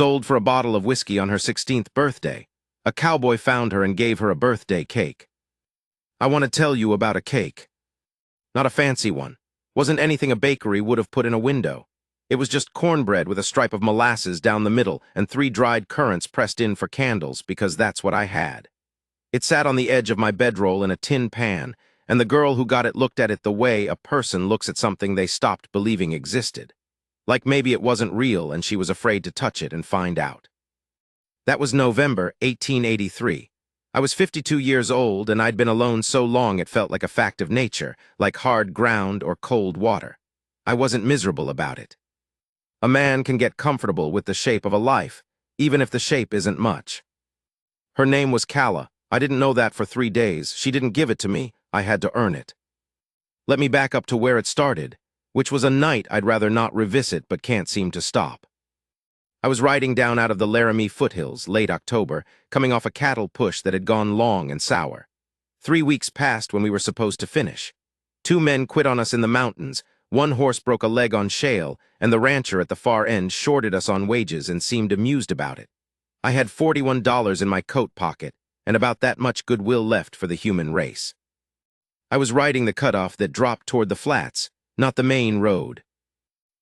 sold for a bottle of whiskey on her 16th birthday. A cowboy found her and gave her a birthday cake. I want to tell you about a cake. Not a fancy one. Wasn't anything a bakery would have put in a window. It was just cornbread with a stripe of molasses down the middle and 3 dried currants pressed in for candles, because that's what I had. It sat on the edge of my bedroll in a tin pan, and the girl who got it looked at it the way a person looks at something they stopped believing existed. Like maybe it wasn't real and she was afraid to touch it and find out. That was November 1883. I was 52 years old, and I'd been alone so long it felt like a fact of nature, like hard ground or cold water. I wasn't miserable about it. A man can get comfortable with the shape of a life, even if the shape isn't much. Her name was Calla. I didn't know that for 3 days. She didn't give it to me. I had to earn it. Let me back up to where it started, which was a night I'd rather not revisit but can't seem to stop. I was riding down out of the Laramie foothills, late October, coming off a cattle push that had gone long and sour. 3 weeks passed when we were supposed to finish. 2 men quit on us in the mountains, 1 horse broke a leg on shale, and the rancher at the far end shorted us on wages and seemed amused about it. I had $41 in my coat pocket, and about that much goodwill left for the human race. I was riding the cutoff that dropped toward the flats, not the main road.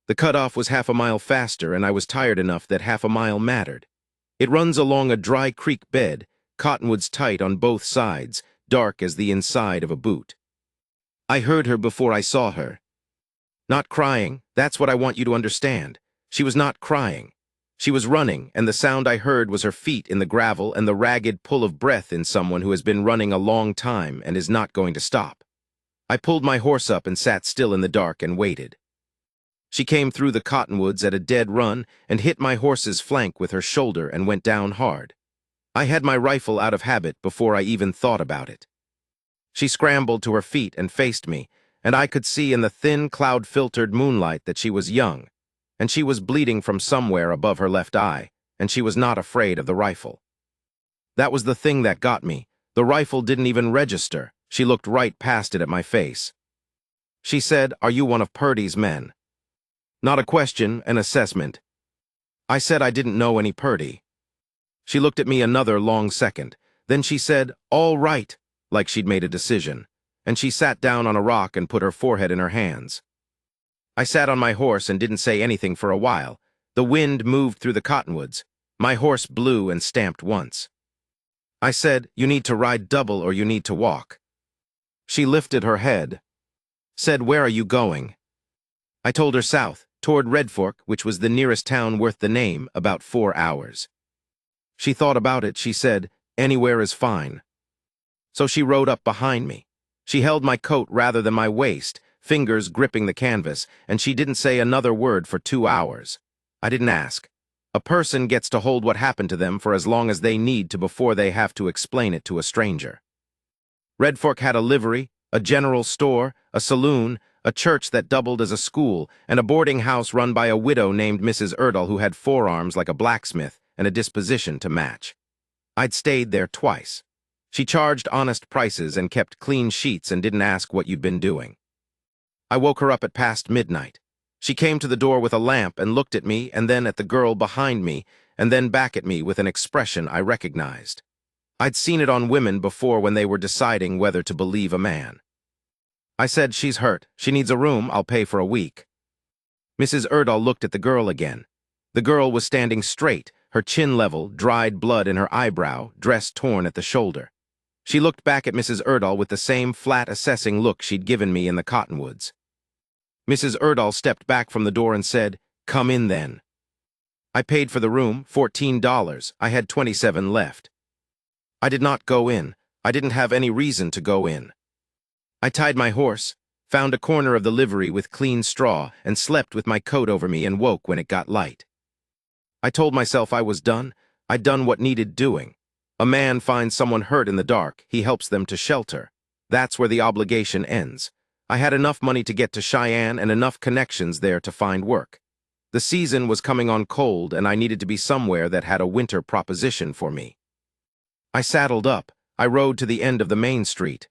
The cutoff was half a mile faster, and I was tired enough that half a mile mattered. It runs along a dry creek bed, cottonwoods tight on both sides, dark as the inside of a boot. I heard her before I saw her. Not crying, that's what I want you to understand. She was not crying. She was running, and the sound I heard was her feet in the gravel and the ragged pull of breath in someone who has been running a long time and is not going to stop. I pulled my horse up and sat still in the dark and waited. She came through the cottonwoods at a dead run and hit my horse's flank with her shoulder and went down hard. I had my rifle out of habit before I even thought about it. She scrambled to her feet and faced me, and I could see in the thin, cloud-filtered moonlight that she was young, and she was bleeding from somewhere above her left eye, and she was not afraid of the rifle. That was the thing that got me. The rifle didn't even register. She looked right past it at my face. She said, "Are you one of Purdy's men?" Not a question, an assessment. I said I didn't know any Purdy. She looked at me another long second. Then she said, "All right," like she'd made a decision, and she sat down on a rock and put her forehead in her hands. I sat on my horse and didn't say anything for a while. The wind moved through the cottonwoods. My horse blew and stamped once. I said, "You need to ride double or you need to walk." She lifted her head, said, "Where are you going?" I told her south, toward Red Fork, which was the nearest town worth the name, about 4 hours. She thought about it. She said, "Anywhere is fine." So she rode up behind me. She held my coat rather than my waist, fingers gripping the canvas, and she didn't say another word for 2 hours. I didn't ask. A person gets to hold what happened to them for as long as they need to before they have to explain it to a stranger. Red Fork had a livery, a general store, a saloon, a church that doubled as a school, and a boarding house run by a widow named Mrs. Erdal who had forearms like a blacksmith and a disposition to match. I'd stayed there twice. She charged honest prices and kept clean sheets and didn't ask what you'd been doing. I woke her up at past midnight. She came to the door with a lamp and looked at me and then at the girl behind me and then back at me with an expression I recognized. I'd seen it on women before when they were deciding whether to believe a man. I said, "She's hurt. She needs a room. I'll pay for a week." Mrs. Erdal looked at the girl again. The girl was standing straight, her chin level, dried blood in her eyebrow, dress torn at the shoulder. She looked back at Mrs. Erdal with the same flat, assessing look she'd given me in the cottonwoods. Mrs. Erdal stepped back from the door and said, "Come in then." I paid for the room, $14. I had 27 left. I did not go in. I didn't have any reason to go in. I tied my horse, found a corner of the livery with clean straw, and slept with my coat over me and woke when it got light. I told myself I was done. I'd done what needed doing. A man finds someone hurt in the dark. He helps them to shelter. That's where the obligation ends. I had enough money to get to Cheyenne and enough connections there to find work. The season was coming on cold, and I needed to be somewhere that had a winter proposition for me. I saddled up. I rode to the end of the main street.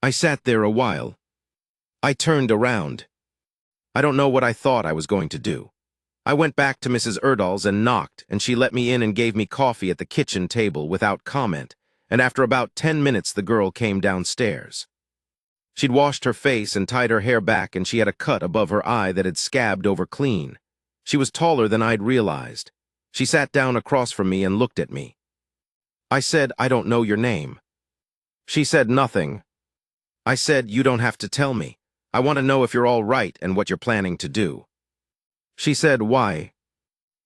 I sat there a while. I turned around. I don't know what I thought I was going to do. I went back to Mrs. Erdal's and knocked, and she let me in and gave me coffee at the kitchen table without comment, and after about 10 minutes the girl came downstairs. She'd washed her face and tied her hair back, and she had a cut above her eye that had scabbed over clean. She was taller than I'd realized. She sat down across from me and looked at me. I said, "I don't know your name." She said nothing. I said, "You don't have to tell me. I want to know if you're all right and what you're planning to do." She said, "Why?"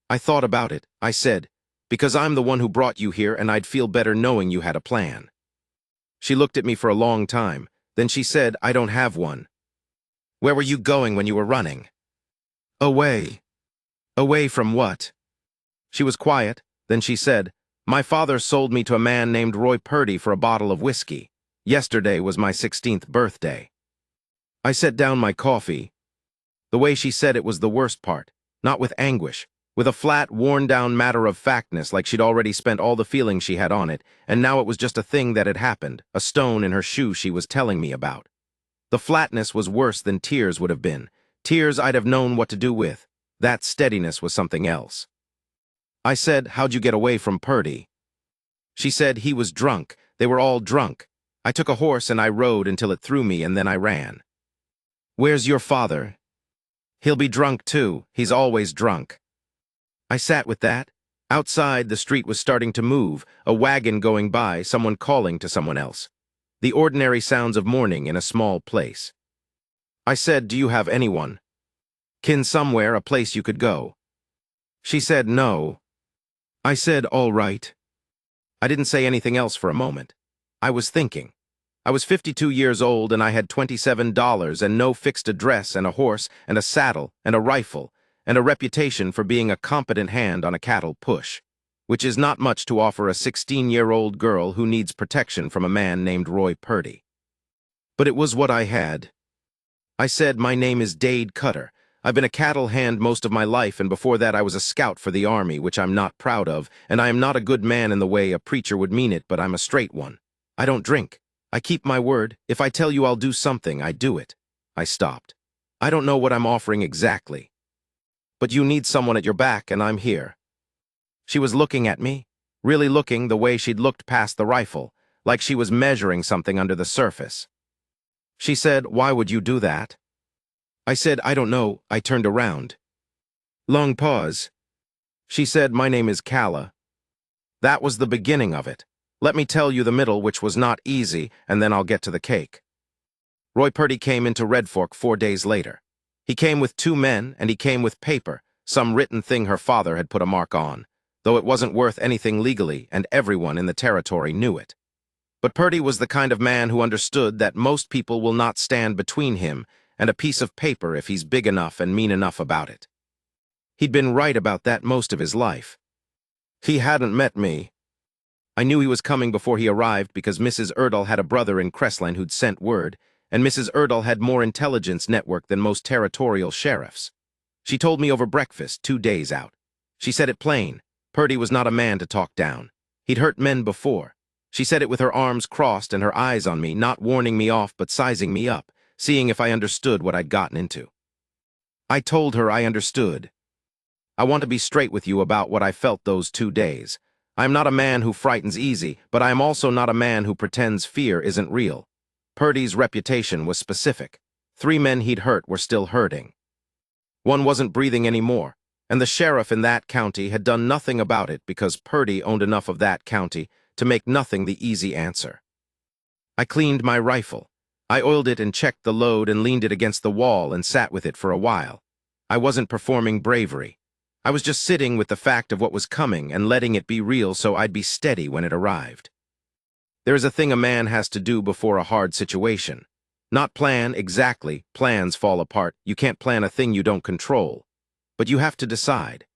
I thought about it. I said, "Because I'm the one who brought you here and I'd feel better knowing you had a plan." She looked at me for a long time. Then she said, "I don't have one." "Where were you going when you were running?" "Away." "Away from what?" She was quiet. Then she said, "My father sold me to a man named Roy Purdy for a bottle of whiskey. Yesterday was my 16th birthday." I set down my coffee. The way she said it was the worst part, not with anguish, with a flat, worn-down matter-of-factness like she'd already spent all the feeling she had on it, and now it was just a thing that had happened, a stone in her shoe she was telling me about. The flatness was worse than tears would have been. Tears I'd have known what to do with. That steadiness was something else. I said, "How'd you get away from Purdy?" She said, "He was drunk. They were all drunk. I took a horse and I rode until it threw me and then I ran." "Where's your father?" "He'll be drunk too. He's always drunk." I sat with that. Outside, the street was starting to move, a wagon going by, someone calling to someone else. The ordinary sounds of morning in a small place. I said, "Do you have anyone? Kin somewhere, a place you could go?" She said, "No." I said, "All right." I didn't say anything else for a moment. I was thinking. I was 52 years old and I had $27 and no fixed address and a horse and a saddle and a rifle and a reputation for being a competent hand on a cattle push, which is not much to offer a 16-year-old girl who needs protection from a man named Roy Purdy. But it was what I had. I said, "My name is Dade Cutter. I've been a cattle hand most of my life, and before that I was a scout for the Army, which I'm not proud of, and I am not a good man in the way a preacher would mean it, but I'm a straight one. I don't drink. I keep my word. If I tell you I'll do something, I do it." I stopped. "I don't know what I'm offering exactly. But you need someone at your back, and I'm here." She was looking at me, really looking the way she'd looked past the rifle, like she was measuring something under the surface. She said, "Why would you do that?" I said, "I don't know." I turned around. Long pause. She said, "My name is Calla." That was the beginning of it. Let me tell you the middle, which was not easy, and then I'll get to the cake. Roy Purdy came into Red Fork 4 days later. He came with 2 men, and he came with paper, some written thing her father had put a mark on, though it wasn't worth anything legally, and everyone in the territory knew it. But Purdy was the kind of man who understood that most people will not stand between him and a piece of paper if he's big enough and mean enough about it. He'd been right about that most of his life. He hadn't met me. I knew he was coming before he arrived because Mrs. Erdal had a brother in Crestline who'd sent word, and Mrs. Erdal had more intelligence network than most territorial sheriffs. She told me over breakfast 2 days out. She said it plain. Purdy was not a man to talk down. He'd hurt men before. She said it with her arms crossed and her eyes on me, not warning me off but sizing me up, seeing if I understood what I'd gotten into. I told her I understood. "I want to be straight with you about what I felt those 2 days. I am not a man who frightens easy, but I am also not a man who pretends fear isn't real. Purdy's reputation was specific. 3 men he'd hurt were still hurting. One wasn't breathing anymore, and the sheriff in that county had done nothing about it because Purdy owned enough of that county to make nothing the easy answer. I cleaned my rifle. I oiled it and checked the load and leaned it against the wall and sat with it for a while. I wasn't performing bravery. I was just sitting with the fact of what was coming and letting it be real so I'd be steady when it arrived. There is a thing a man has to do before a hard situation. Not plan exactly, plans fall apart. You can't plan a thing you don't control. But you have to decide.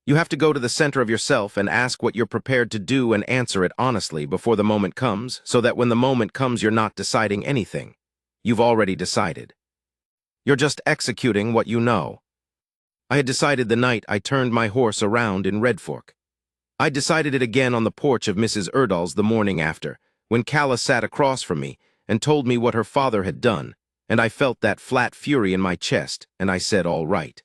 You have to go to the center of yourself and ask what you're prepared to do and answer it honestly before the moment comes, so that when the moment comes you're not deciding anything. You've already decided. You're just executing what you know. I had decided the night I turned my horse around in Red Fork. I decided it again on the porch of Mrs. Erdal's the morning after, when Calla sat across from me and told me what her father had done, and I felt that flat fury in my chest, and I said, "All right."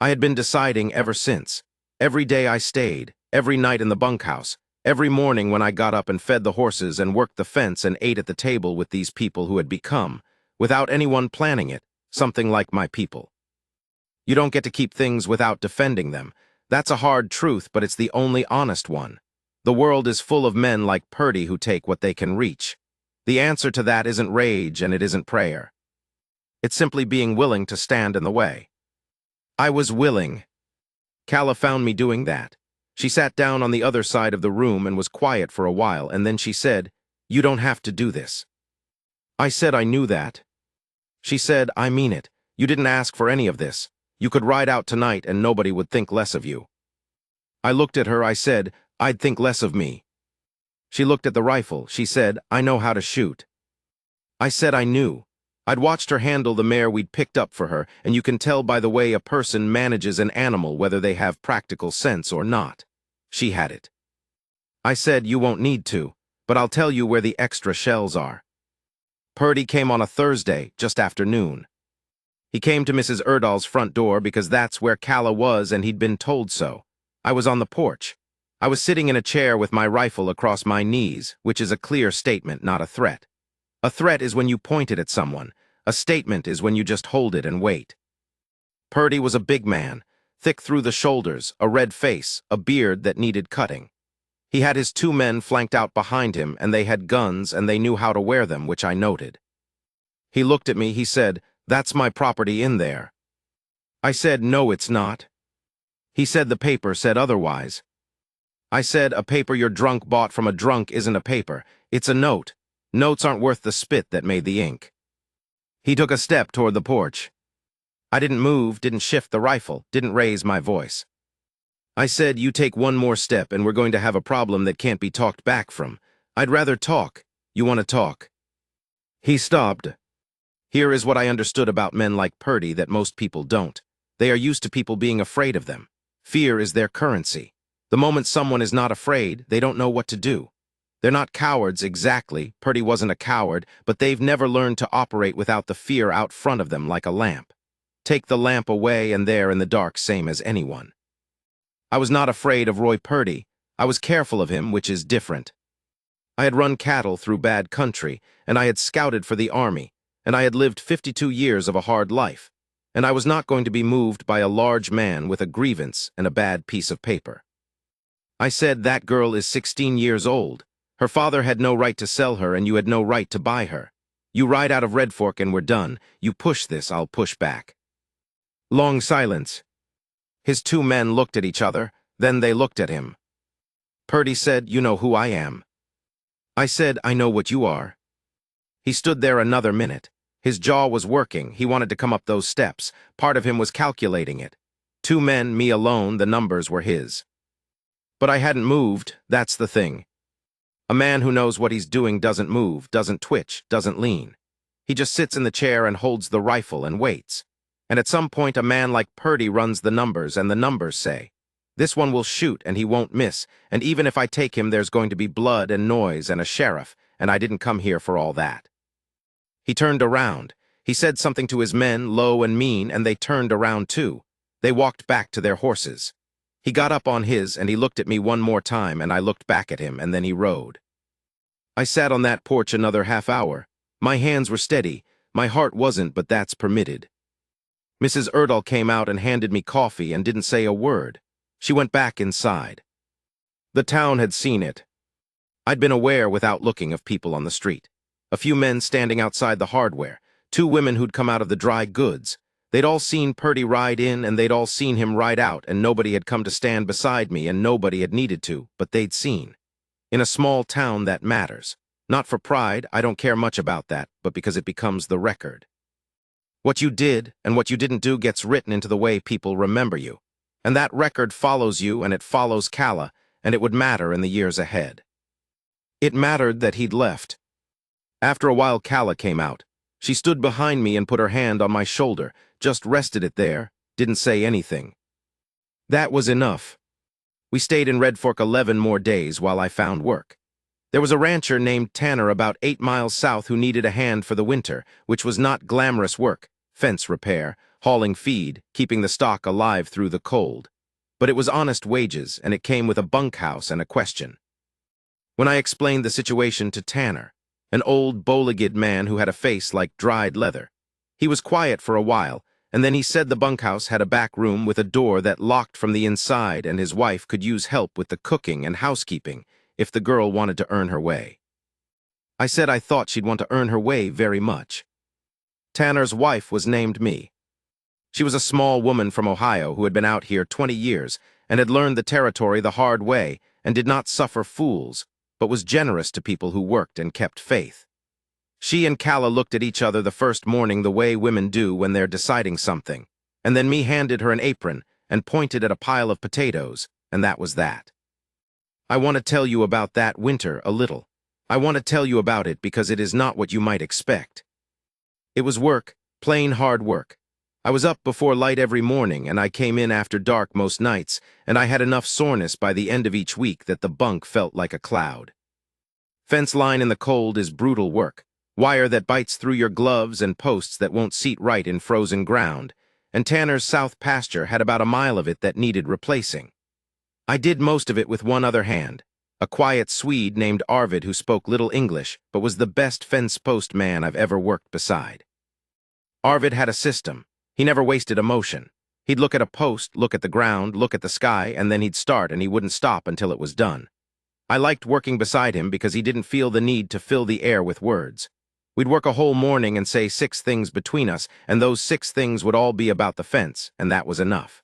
I had been deciding ever since. Every day I stayed, every night in the bunkhouse, every morning when I got up and fed the horses and worked the fence and ate at the table with these people who had become, without anyone planning it, something like my people. You don't get to keep things without defending them. That's a hard truth, but it's the only honest one. The world is full of men like Purdy who take what they can reach. The answer to that isn't rage and it isn't prayer. It's simply being willing to stand in the way. I was willing. Calla found me doing that. She sat down on the other side of the room and was quiet for a while, and then she said, "You don't have to do this." I said I knew that. She said, "I mean it. You didn't ask for any of this. You could ride out tonight and nobody would think less of you." I looked at her, I said, "I'd think less of me." She looked at the rifle. She said, "I know how to shoot." I said I knew. I'd watched her handle the mare we'd picked up for her, and you can tell by the way a person manages an animal whether they have practical sense or not. She had it. I said, "You won't need to, but I'll tell you where the extra shells are." Purdy came on a Thursday, just after noon. He came to Mrs. Erdahl's front door because that's where Calla was and he'd been told so. I was on the porch. I was sitting in a chair with my rifle across my knees, which is a clear statement, not a threat. A threat is when you point it at someone. A statement is when you just hold it and wait. Purdy was a big man, thick through the shoulders, a red face, a beard that needed cutting. He had his 2 men flanked out behind him, and they had guns and they knew how to wear them, which I noted. He looked at me, he said, "That's my property in there." I said, "No, it's not." He said the paper said otherwise. I said, "A paper your drunk bought from a drunk isn't a paper, it's a note. Notes aren't worth the spit that made the ink." He took a step toward the porch. I didn't move, didn't shift the rifle, didn't raise my voice. I said, "You take one more step and we're going to have a problem that can't be talked back from. I'd rather talk. You want to talk?" He stopped. Here is what I understood about men like Purdy that most people don't. They are used to people being afraid of them. Fear is their currency. The moment someone is not afraid, they don't know what to do. They're not cowards exactly, Purdy wasn't a coward, but they've never learned to operate without the fear out front of them like a lamp. Take the lamp away and they're in the dark same as anyone. I was not afraid of Roy Purdy. I was careful of him, which is different. I had run cattle through bad country, and I had scouted for the army, and I had lived 52 years of a hard life, and I was not going to be moved by a large man with a grievance and a bad piece of paper. I said, "That girl is 16 years old. Her father had no right to sell her, and you had no right to buy her. You ride out of Red Fork and we're done. You push this, I'll push back." Long silence. His 2 men looked at each other, then they looked at him. Purdy said, "You know who I am." I said, "I know what you are." He stood there another minute. His jaw was working. He wanted to come up those steps. Part of him was calculating it. 2 men, me alone, the numbers were his. But I hadn't moved, that's the thing. A man who knows what he's doing doesn't move, doesn't twitch, doesn't lean. He just sits in the chair and holds the rifle and waits. And at some point a man like Purdy runs the numbers, and the numbers say, "This one will shoot and he won't miss, and even if I take him there's going to be blood and noise and a sheriff, and I didn't come here for all that." He turned around. He said something to his men, low and mean, and they turned around too. They walked back to their horses. He got up on his, and he looked at me one more time, and I looked back at him, and then he rode. I sat on that porch another half hour. My hands were steady. My heart wasn't, but that's permitted. Mrs. Erdahl came out and handed me coffee and didn't say a word. She went back inside. The town had seen it. I'd been aware without looking of people on the street. A few men standing outside the hardware, 2 women who'd come out of the dry goods. They'd all seen Purdy ride in and they'd all seen him ride out, and nobody had come to stand beside me and nobody had needed to, but they'd seen. In a small town that matters. Not for pride, I don't care much about that, but because it becomes the record. What you did and what you didn't do gets written into the way people remember you. And that record follows you and it follows Calla, and it would matter in the years ahead. It mattered that he'd left. After a while Calla came out. She stood behind me and put her hand on my shoulder, just rested it there, didn't say anything. That was enough. We stayed in Red Fork 11 more days while I found work. There was a rancher named Tanner about 8 miles south who needed a hand for the winter, which was not glamorous work, fence repair, hauling feed, keeping the stock alive through the cold. But it was honest wages, and it came with a bunkhouse and a question. When I explained the situation to Tanner, an old, bow-legged man who had a face like dried leather, he was quiet for a while, and then he said the bunkhouse had a back room with a door that locked from the inside, and his wife could use help with the cooking and housekeeping if the girl wanted to earn her way. I said I thought she'd want to earn her way very much. Tanner's wife was named me. She was a small woman from Ohio who had been out here 20 years and had learned the territory the hard way and did not suffer fools, but was generous to people who worked and kept faith. She and Calla looked at each other the first morning the way women do when they're deciding something, and then me handed her an apron and pointed at a pile of potatoes, and that was that. I want to tell you about that winter a little. I want to tell you about it because it is not what you might expect. It was work, plain hard work. I was up before light every morning, and I came in after dark most nights, and I had enough soreness by the end of each week that the bunk felt like a cloud. Fence line in the cold is brutal work. Wire that bites through your gloves and posts that won't seat right in frozen ground, and Tanner's south pasture had about a mile of it that needed replacing. I did most of it with one other hand, a quiet Swede named Arvid who spoke little English but was the best fence post man I've ever worked beside. Arvid had a system. He never wasted a motion. He'd look at a post, look at the ground, look at the sky, and then he'd start and he wouldn't stop until it was done. I liked working beside him because he didn't feel the need to fill the air with words. We'd work a whole morning and say 6 things between us, and those 6 things would all be about the fence, and that was enough.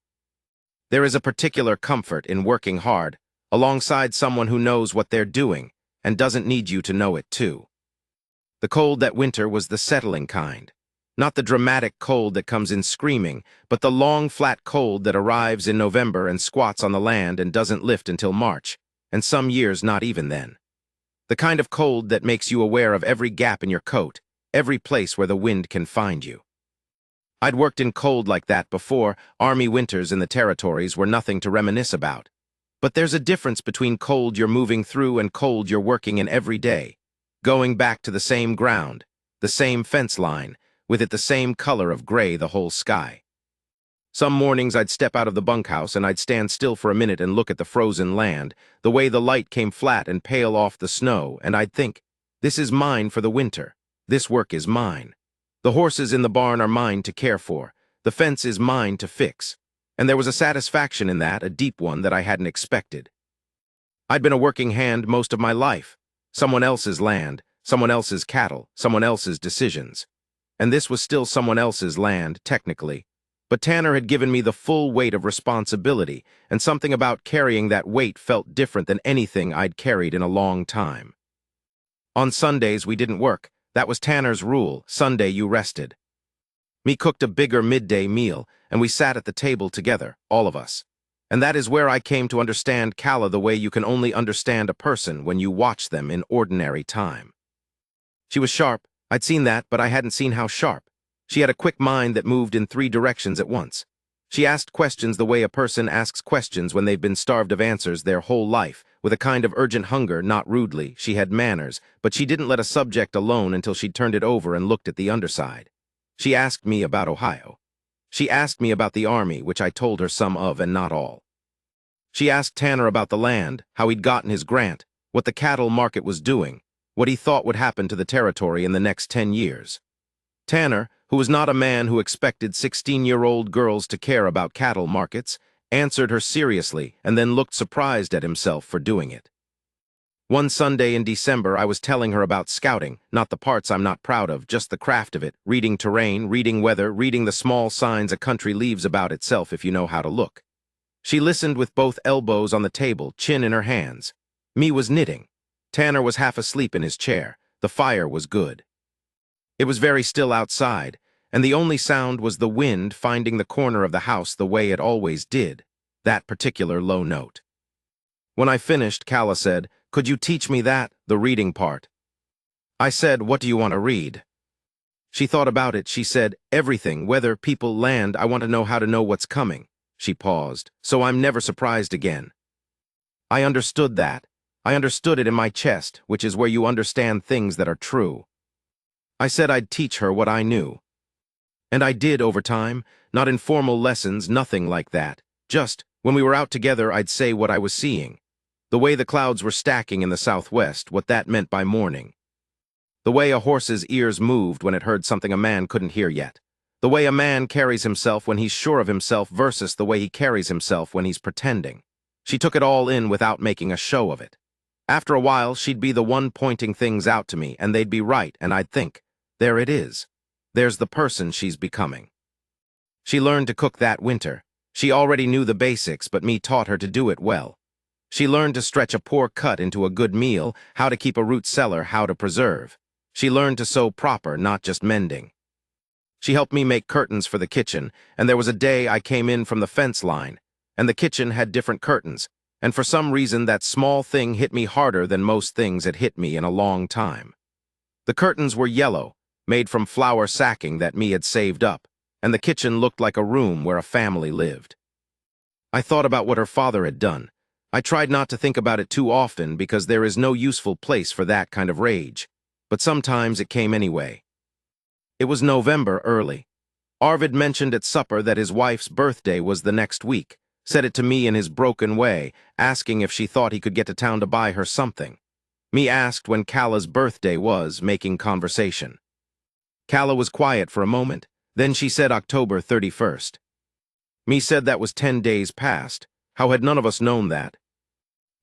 There is a particular comfort in working hard, alongside someone who knows what they're doing, and doesn't need you to know it too. The cold that winter was the settling kind. Not the dramatic cold that comes in screaming, but the long, flat cold that arrives in November and squats on the land and doesn't lift until March, and some years not even then. The kind of cold that makes you aware of every gap in your coat, every place where the wind can find you. I'd worked in cold like that before. Army winters in the territories were nothing to reminisce about. But there's a difference between cold you're moving through and cold you're working in every day, going back to the same ground, the same fence line, with it the same color of gray the whole sky. Some mornings I'd step out of the bunkhouse and I'd stand still for a minute and look at the frozen land, the way the light came flat and pale off the snow, and I'd think, this is mine for the winter. This work is mine. The horses in the barn are mine to care for. The fence is mine to fix. And there was a satisfaction in that, a deep one that I hadn't expected. I'd been a working hand most of my life. Someone else's land, someone else's cattle, someone else's decisions. And this was still someone else's land, technically. But Tanner had given me the full weight of responsibility, and something about carrying that weight felt different than anything I'd carried in a long time. On Sundays, we didn't work. That was Tanner's rule. Sunday, you rested. Me cooked a bigger midday meal, and we sat at the table together, all of us. And that is where I came to understand Calla the way you can only understand a person when you watch them in ordinary time. She was sharp. I'd seen that, but I hadn't seen how sharp. She had a quick mind that moved in 3 directions at once. She asked questions the way a person asks questions when they've been starved of answers their whole life, with a kind of urgent hunger, not rudely. She had manners, but she didn't let a subject alone until she'd turned it over and looked at the underside. She asked me about Ohio. She asked me about the army, which I told her some of and not all. She asked Tanner about the land, how he'd gotten his grant, what the cattle market was doing, what he thought would happen to the territory in the next 10 years. Tanner, who was not a man who expected 16-year-old girls to care about cattle markets, answered her seriously and then looked surprised at himself for doing it. One Sunday in December, I was telling her about scouting, not the parts I'm not proud of, just the craft of it, reading terrain, reading weather, reading the small signs a country leaves about itself if you know how to look. She listened with both elbows on the table, chin in her hands. Me was knitting. Tanner was half asleep in his chair. The fire was good. It was very still outside, and the only sound was the wind finding the corner of the house the way it always did, that particular low note. When I finished, Calla said, "Could you teach me that, the reading part?" I said, "What do you want to read?" She thought about it. She said, "Everything, weather, people, land. I want to know how to know what's coming." She paused, "So I'm never surprised again." I understood that. I understood it in my chest, which is where you understand things that are true. I said I'd teach her what I knew. And I did over time, not in formal lessons, nothing like that. Just, when we were out together, I'd say what I was seeing. The way the clouds were stacking in the southwest, what that meant by morning. The way a horse's ears moved when it heard something a man couldn't hear yet. The way a man carries himself when he's sure of himself versus the way he carries himself when he's pretending. She took it all in without making a show of it. After a while, she'd be the one pointing things out to me, and they'd be right, and I'd think, there it is. There's the person she's becoming. She learned to cook that winter. She already knew the basics, but me taught her to do it well. She learned to stretch a poor cut into a good meal, how to keep a root cellar, how to preserve. She learned to sew proper, not just mending. She helped me make curtains for the kitchen, and there was a day I came in from the fence line, and the kitchen had different curtains, and for some reason that small thing hit me harder than most things had hit me in a long time. The curtains were yellow, made from flour sacking that me had saved up, and the kitchen looked like a room where a family lived. I thought about what her father had done. I tried not to think about it too often because there is no useful place for that kind of rage, but sometimes it came anyway. It was November early. Arvid mentioned at supper that his wife's birthday was the next week, said it to me in his broken way, asking if she thought he could get to town to buy her something. Me asked when Kalla's birthday was, making conversation. Kalla was quiet for a moment, then she said October 31st. Me said that was 10 days past. How had none of us known that?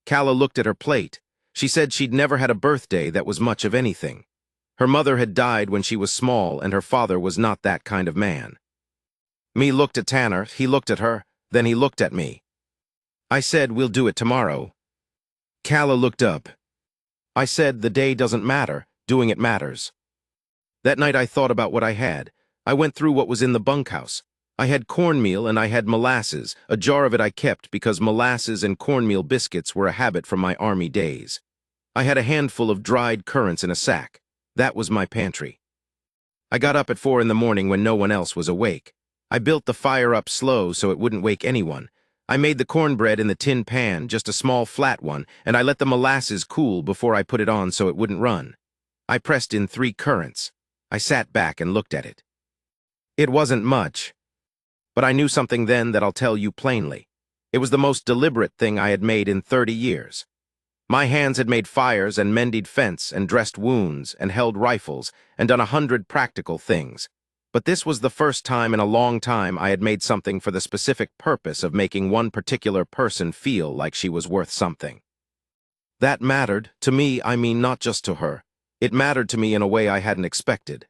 Kalla looked at her plate. She said she'd never had a birthday that was much of anything. Her mother had died when she was small, and her father was not that kind of man. Me looked at Tanner, he looked at her, then he looked at me. I said, we'll do it tomorrow. Kalla looked up. I said, the day doesn't matter, doing it matters. That night I thought about what I had. I went through what was in the bunkhouse. I had cornmeal and I had molasses. A jar of it I kept because molasses and cornmeal biscuits were a habit from my army days. I had a handful of dried currants in a sack. That was my pantry. I got up at 4 in the morning when no one else was awake. I built the fire up slow so it wouldn't wake anyone. I made the cornbread in the tin pan, just a small flat one, and I let the molasses cool before I put it on so it wouldn't run. I pressed in 3 currants. I sat back and looked at it. It wasn't much, but I knew something then that I'll tell you plainly. It was the most deliberate thing I had made in 30 years. My hands had made fires and mended fence and dressed wounds and held rifles and done 100 practical things. But this was the first time in a long time I had made something for the specific purpose of making one particular person feel like she was worth something. That mattered, to me, I mean not just to her. It mattered to me in a way I hadn't expected.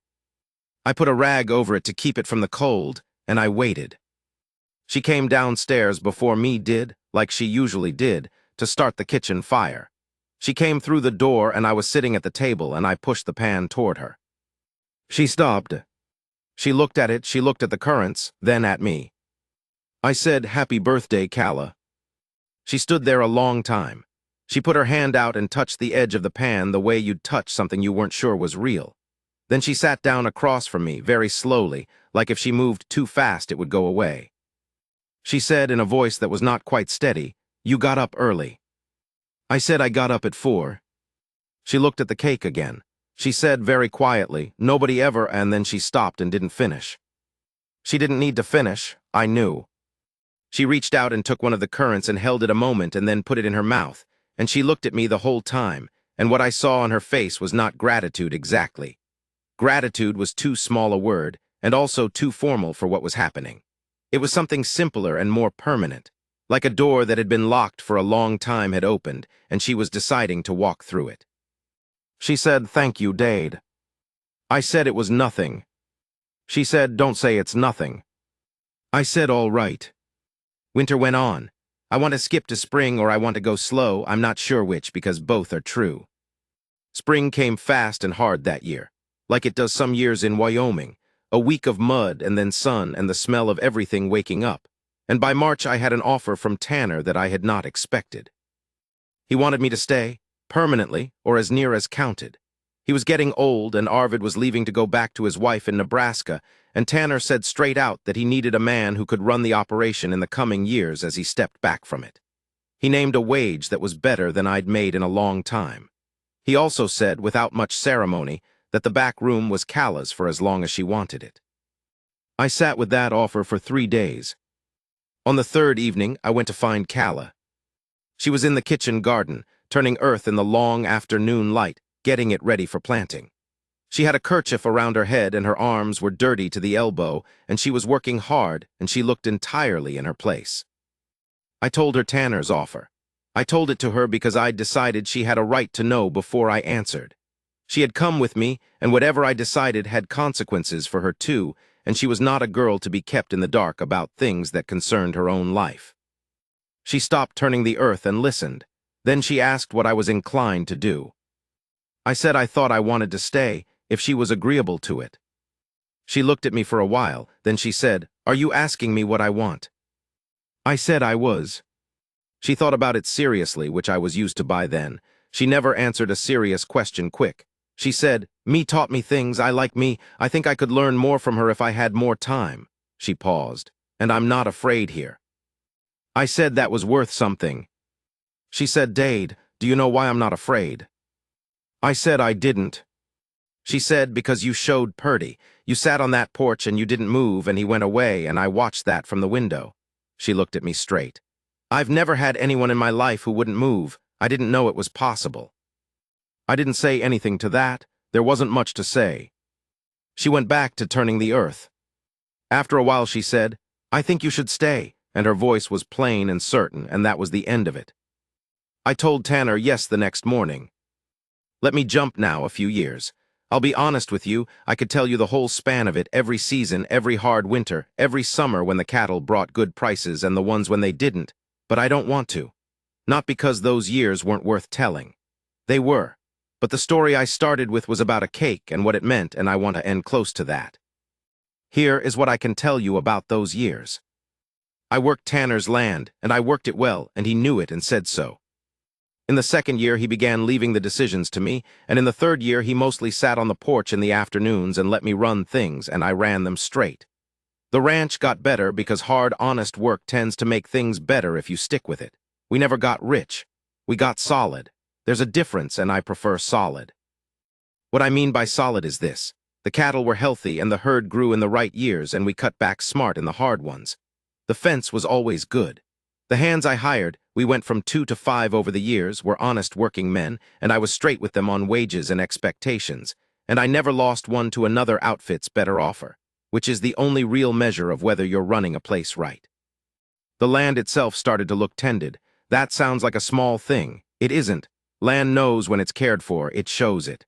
I put a rag over it to keep it from the cold, and I waited. She came downstairs before me did, like she usually did, to start the kitchen fire. She came through the door and I was sitting at the table and I pushed the pan toward her. She stopped. She looked at it, she looked at the currants, then at me. I said, "Happy birthday, Kalla." She stood there a long time. She put her hand out and touched the edge of the pan the way you'd touch something you weren't sure was real. Then she sat down across from me, very slowly, like if she moved too fast it would go away. She said in a voice that was not quite steady, "You got up early." I said I got up at 4. She looked at the cake again. She said very quietly, "Nobody ever," and then she stopped and didn't finish. She didn't need to finish, I knew. She reached out and took one of the currants and held it a moment and then put it in her mouth, and she looked at me the whole time, and what I saw on her face was not gratitude exactly. Gratitude was too small a word, and also too formal for what was happening. It was something simpler and more permanent, like a door that had been locked for a long time had opened, and she was deciding to walk through it. She said, "Thank you, Dade." I said it was nothing. She said, "Don't say it's nothing." I said, "All right." Winter went on. I want to skip to spring or I want to go slow, I'm not sure which because both are true. Spring came fast and hard that year, like it does some years in Wyoming, a week of mud and then sun and the smell of everything waking up, and by March I had an offer from Tanner that I had not expected. He wanted me to stay, permanently, or as near as counted. He was getting old and Arvid was leaving to go back to his wife in Nebraska, and Tanner said straight out that he needed a man who could run the operation in the coming years as he stepped back from it. He named a wage that was better than I'd made in a long time. He also said, without much ceremony, that the back room was Kalla's for as long as she wanted it. I sat with that offer for 3 days. On the third evening, I went to find Calla. She was in the kitchen garden, turning earth in the long afternoon light, getting it ready for planting. She had a kerchief around her head and her arms were dirty to the elbow, and she was working hard, and she looked entirely in her place. I told her Tanner's offer. I told it to her because I'd decided she had a right to know before I answered. She had come with me, and whatever I decided had consequences for her too, and she was not a girl to be kept in the dark about things that concerned her own life. She stopped turning the earth and listened. Then she asked what I was inclined to do. I said I thought I wanted to stay, if she was agreeable to it. She looked at me for a while, then she said, "Are you asking me what I want?" I said I was. She thought about it seriously, which I was used to by then. She never answered a serious question quick. She said, "Me taught me things, I like me. I think I could learn more from her if I had more time." She paused, "And I'm not afraid here." I said that was worth something. She said, "Dade, do you know why I'm not afraid?" I said I didn't. She said, "Because you showed Purdy. You sat on that porch and you didn't move and he went away and I watched that from the window." She looked at me straight. "I've never had anyone in my life who wouldn't move. I didn't know it was possible." I didn't say anything to that. There wasn't much to say. She went back to turning the earth. After a while she said, "I think you should stay," and her voice was plain and certain, and that was the end of it. I told Tanner yes the next morning. Let me jump now a few years. I'll be honest with you, I could tell you the whole span of it, every season, every hard winter, every summer when the cattle brought good prices and the ones when they didn't, but I don't want to. Not because those years weren't worth telling. They were. But the story I started with was about a cake and what it meant, and I want to end close to that. Here is what I can tell you about those years. I worked Tanner's land, and I worked it well, and he knew it and said so. In the second year, he began leaving the decisions to me, and in the third year, he mostly sat on the porch in the afternoons and let me run things, and I ran them straight. The ranch got better because hard, honest work tends to make things better if you stick with it. We never got rich. We got solid. There's a difference, and I prefer solid. What I mean by solid is this. The cattle were healthy, and the herd grew in the right years, and we cut back smart in the hard ones. The fence was always good. The hands I hired, we went from 2 to 5 over the years, were honest working men, and I was straight with them on wages and expectations, and I never lost one to another outfit's better offer, which is the only real measure of whether you're running a place right. The land itself started to look tended. That sounds like a small thing. It isn't. Land knows when it's cared for, it shows it.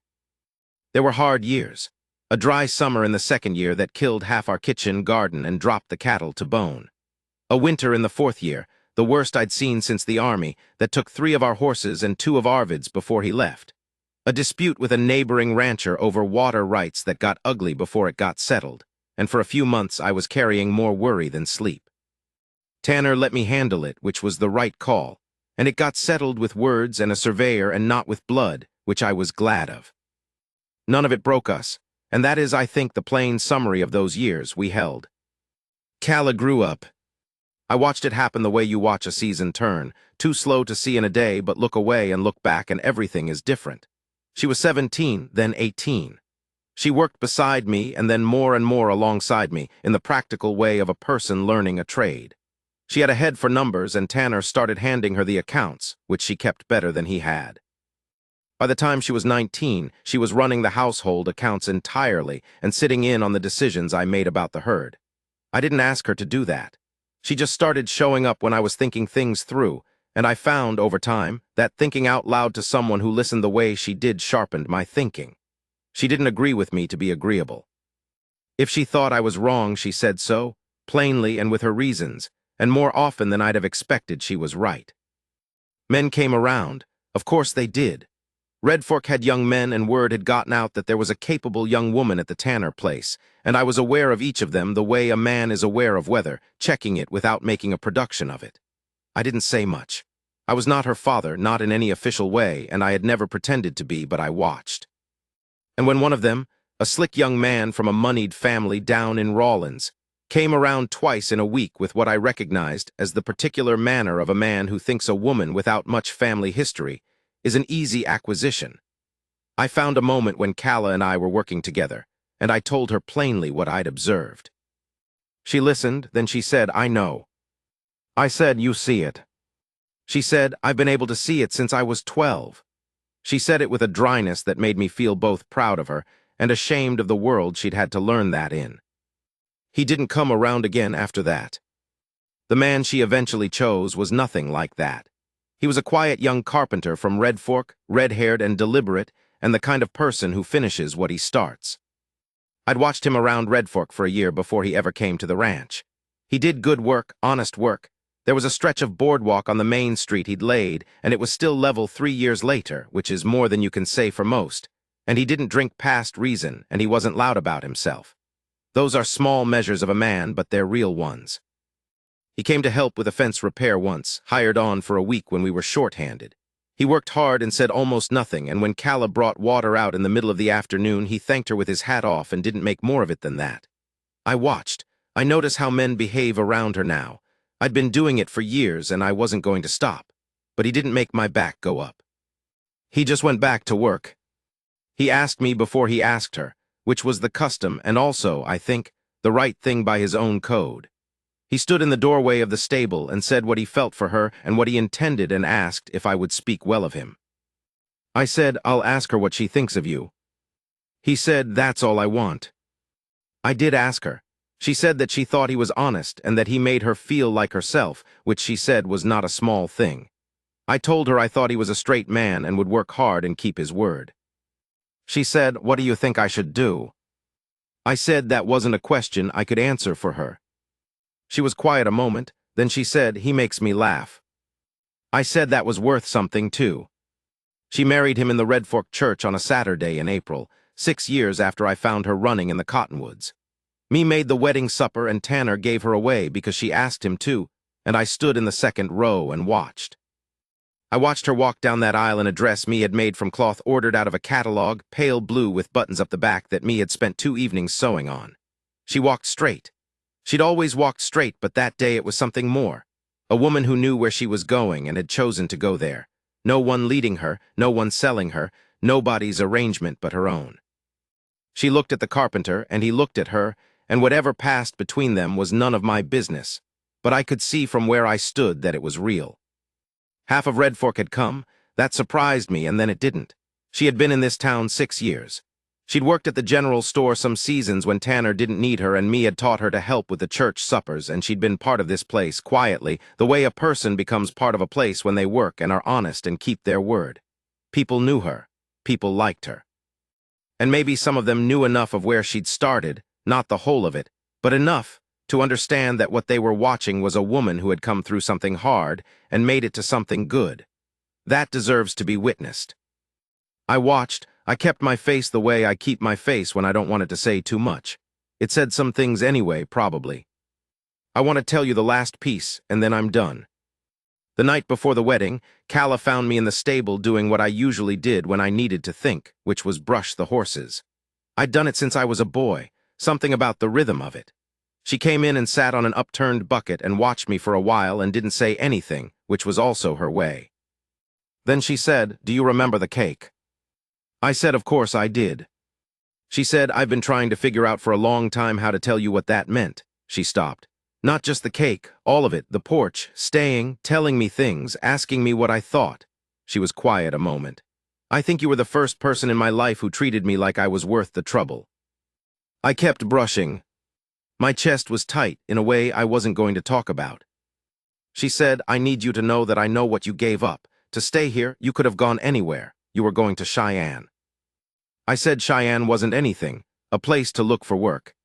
There were hard years. A dry summer in the second year that killed half our kitchen garden and dropped the cattle to bone. A winter in the fourth year, the worst I'd seen since the army, that took 3 of our horses and 2 of Arvid's before he left. A dispute with a neighboring rancher over water rights that got ugly before it got settled, and for a few months I was carrying more worry than sleep. Tanner let me handle it, which was the right call, and it got settled with words and a surveyor and not with blood, which I was glad of. None of it broke us, and that is, I think, the plain summary of those years we held. Calla grew up. I watched it happen the way you watch a season turn, too slow to see in a day, but look away and look back and everything is different. She was 17, then 18. She worked beside me and then more and more alongside me in the practical way of a person learning a trade. She had a head for numbers, and Tanner started handing her the accounts, which she kept better than he had. By the time she was 19, she was running the household accounts entirely and sitting in on the decisions I made about the herd. I didn't ask her to do that. She just started showing up when I was thinking things through, and I found, over time, that thinking out loud to someone who listened the way she did sharpened my thinking. She didn't agree with me to be agreeable. If she thought I was wrong, she said so, plainly and with her reasons, and more often than I'd have expected she was right. Men came around. Of course they did. Red Fork had young men, and word had gotten out that there was a capable young woman at the Tanner place, and I was aware of each of them the way a man is aware of weather, checking it without making a production of it. I didn't say much. I was not her father, not in any official way, and I had never pretended to be, but I watched. And when one of them, a slick young man from a moneyed family down in Rawlins, came around twice in a week with what I recognized as the particular manner of a man who thinks a woman without much family history is an easy acquisition. I found a moment when Calla and I were working together, and I told her plainly what I'd observed. She listened, then she said, I know. I said, you see it. She said, I've been able to see it since I was 12. She said it with a dryness that made me feel both proud of her and ashamed of the world she'd had to learn that in. He didn't come around again after that. The man she eventually chose was nothing like that. He was a quiet young carpenter from Red Fork, red-haired and deliberate, and the kind of person who finishes what he starts. I'd watched him around Red Fork for a year before he ever came to the ranch. He did good work, honest work. There was a stretch of boardwalk on the main street he'd laid, and it was still level 3 years later, which is more than you can say for most. And he didn't drink past reason, and he wasn't loud about himself. Those are small measures of a man, but they're real ones. He came to help with a fence repair once, hired on for a week when we were short-handed. He worked hard and said almost nothing, and when Calla brought water out in the middle of the afternoon, he thanked her with his hat off and didn't make more of it than that. I watched. I noticed how men behave around her now. I'd been doing it for years, and I wasn't going to stop. But he didn't make my back go up. He just went back to work. He asked me before he asked her, which was the custom and also, I think, the right thing by his own code. He stood in the doorway of the stable and said what he felt for her and what he intended and asked if I would speak well of him. I said, I'll ask her what she thinks of you. He said, that's all I want. I did ask her. She said that she thought he was honest and that he made her feel like herself, which she said was not a small thing. I told her I thought he was a straight man and would work hard and keep his word. She said, what do you think I should do? I said that wasn't a question I could answer for her. She was quiet a moment, then she said, he makes me laugh. I said that was worth something too. She married him in the Red Fork Church on a Saturday in April, 6 years after I found her running in the cottonwoods. Me made the wedding supper and Tanner gave her away because she asked him to, and I stood in the second row and watched. I watched her walk down that aisle in a dress me had made from cloth ordered out of a catalog, pale blue with buttons up the back that me had spent 2 evenings sewing on. She walked straight. She'd always walked straight, but that day it was something more. A woman who knew where she was going and had chosen to go there. No one leading her, no one selling her, nobody's arrangement but her own. She looked at the carpenter, and he looked at her, and whatever passed between them was none of my business, but I could see from where I stood that it was real. Half of Red Fork had come. That surprised me, and then it didn't. She had been in this town 6 years. She'd worked at the general store some seasons when Tanner didn't need her, and me had taught her to help with the church suppers, and she'd been part of this place, quietly, the way a person becomes part of a place when they work and are honest and keep their word. People knew her. People liked her. And maybe some of them knew enough of where she'd started, not the whole of it, but enough to understand that what they were watching was a woman who had come through something hard and made it to something good. That deserves to be witnessed. I watched. I kept my face the way I keep my face when I don't want it to say too much. It said some things anyway, probably. I want to tell you the last piece, and then I'm done. The night before the wedding, Calla found me in the stable doing what I usually did when I needed to think, which was brush the horses. I'd done it since I was a boy, something about the rhythm of it. She came in and sat on an upturned bucket and watched me for a while and didn't say anything, which was also her way. Then she said, do you remember the cake? I said, of course I did. She said, I've been trying to figure out for a long time how to tell you what that meant. She stopped. Not just the cake, all of it, the porch, staying, telling me things, asking me what I thought. She was quiet a moment. I think you were the first person in my life who treated me like I was worth the trouble. I kept brushing. My chest was tight in a way I wasn't going to talk about. She said, I need you to know that I know what you gave up. To stay here, you could have gone anywhere. You were going to Cheyenne. I said Cheyenne wasn't anything, a place to look for work.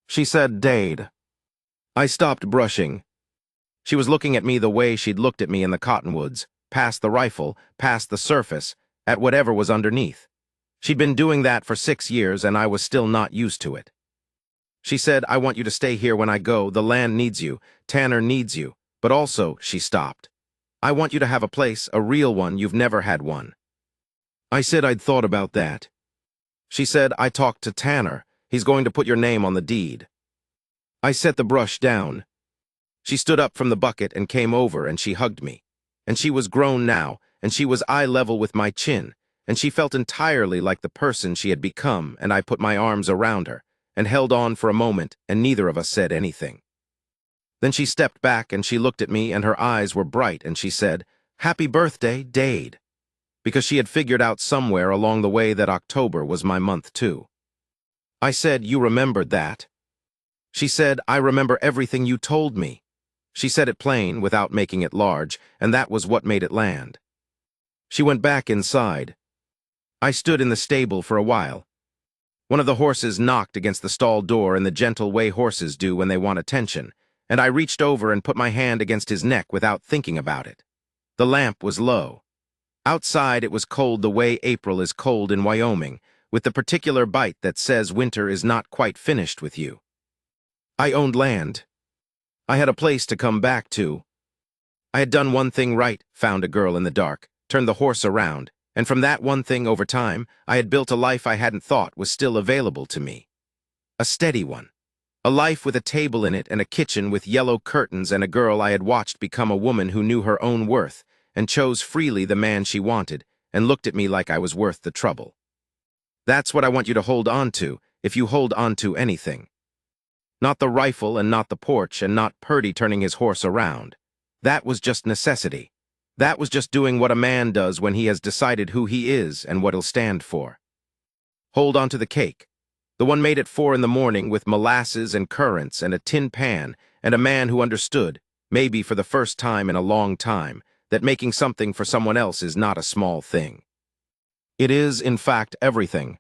She said, Dade. I stopped brushing. She was looking at me the way she'd looked at me in the cottonwoods, past the rifle, past the surface, at whatever was underneath. She'd been doing that for 6 years, and I was still not used to it. She said, I want you to stay here when I go. The land needs you. Tanner needs you. But also, she stopped. I want you to have a place, a real one. You've never had one. I said I'd thought about that. She said, I talked to Tanner. He's going to put your name on the deed. I set the brush down. She stood up from the bucket and came over, and she hugged me. And she was grown now, and she was eye level with my chin, and she felt entirely like the person she had become, and I put my arms around her, and held on for a moment, and neither of us said anything. Then she stepped back and she looked at me and her eyes were bright and she said, "Happy birthday, Dade," because she had figured out somewhere along the way that October was my month too. I said, "You remembered that?" She said, "I remember everything you told me." She said it plain, without making it large, and that was what made it land. She went back inside. I stood in the stable for a while. One of the horses knocked against the stall door in the gentle way horses do when they want attention, and I reached over and put my hand against his neck without thinking about it. The lamp was low. Outside it was cold the way April is cold in Wyoming, with the particular bite that says winter is not quite finished with you. I owned land. I had a place to come back to. I had done one thing right, found a girl in the dark, turned the horse around, and from that one thing over time, I had built a life I hadn't thought was still available to me. A steady one. A life with a table in it and a kitchen with yellow curtains and a girl I had watched become a woman who knew her own worth and chose freely the man she wanted and looked at me like I was worth the trouble. That's what I want you to hold on to, if you hold on to anything. Not the rifle and not the porch and not Purdy turning his horse around. That was just necessity. That was just doing what a man does when he has decided who he is and what he'll stand for. Hold on to the cake. The one made at 4 in the morning with molasses and currants and a tin pan and a man who understood, maybe for the first time in a long time, that making something for someone else is not a small thing. It is, in fact, everything.